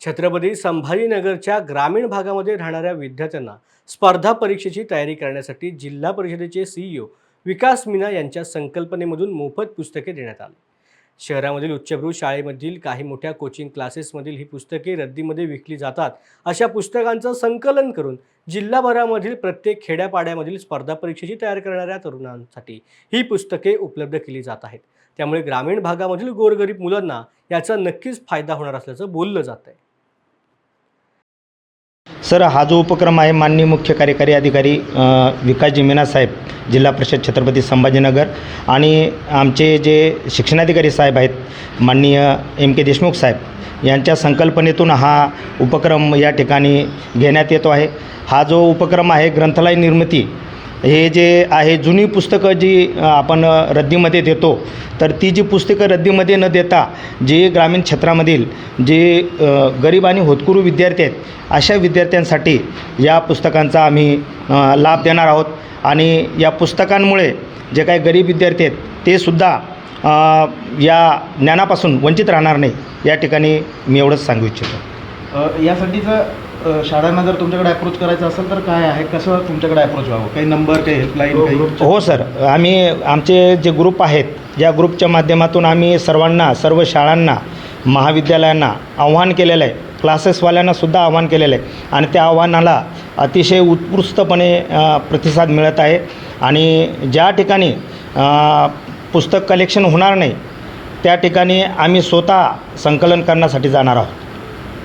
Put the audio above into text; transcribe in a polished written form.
छत्रपती संभाजीनगरच्या ग्रामीण भागामध्ये राहणाऱ्या विद्यार्थ्यांना स्पर्धा परीक्षेची तयारी करण्यासाठी जिल्हा परिषदेचे सीईओ विकास मीना यांच्या संकल्पनेमधून मोफत पुस्तके देण्यात आली। शहरामधील उच्चभ्रू शाळेमधील काही मोठ्या कोचिंग क्लासेसमधील ही पुस्तके रद्दीमध्ये विकली जातात। अशा पुस्तकांचं संकलन करून जिल्हाभरामधील प्रत्येक खेड्यापाड्यामधील स्पर्धा परीक्षेची तयारी करणाऱ्या तरुणांसाठी ही पुस्तके उपलब्ध केली जात आहेत। त्यामुळे ग्रामीण भागामधील गोरगरीब मुलांना याचा नक्कीच फायदा होणार असल्याचं बोललं जात आहे। सर, हा जो उपक्रम आहे माननीय मुख्य कार्यकारी अधिकारी विकासजी मीना साहेब, जिल्हा परिषद छत्रपती संभाजीनगर आणि आमचे जे शिक्षणाधिकारी साहेब आहेत माननीय MK देशमुख साहेब यांच्या संकल्पनेतून हा उपक्रम या ठिकाणी घेण्यात येतो आहे। हा जो उपक्रम आहे ग्रंथालय निर्मिती, हे जे आहे जुनी पुस्तकं जी आपण रद्दीमध्ये देतो, तर ती जी पुस्तकं रद्दीमध्ये न देता जे ग्रामीण क्षेत्रामधील जे गरीब आणि होतकरू विद्यार्थी आहेत अशा विद्यार्थ्यांसाठी या पुस्तकांचा आम्ही लाभ देणार आहोत। आणि या पुस्तकांमुळे जे काही गरीब विद्यार्थी आहेत ते सुद्धा या ज्ञानापासून वंचित राहणार नाही, या ठिकाणी मी एवढंच सांगू इच्छितो। यासाठीचं शाळांना जर तुमच्याकडे अप्रोच करायचं असेल तर काय आहे, कसं तुमच्याकडे अप्रोच व्हावं? काही नंबर, काही हेल्पलाईन, काही? हो सर, आमचे जे ग्रुप आहेत या ग्रुपच्या माध्यमातून आम्ही सर्व शाळांना, महाविद्यालयांना आव्हान केलेलं आहे, क्लासेसवाल्यांना सुद्धा आव्हान केलेलं आहे आणि त्या आव्हानाला अतिशय उत्कृष्टपणे प्रतिसाद मिळत आहे। आणि ज्या ठिकाणी पुस्तक कलेक्शन होणार नाही त्या ठिकाणी आम्ही स्वतः संकलन करण्यासाठी जाणार आहोत।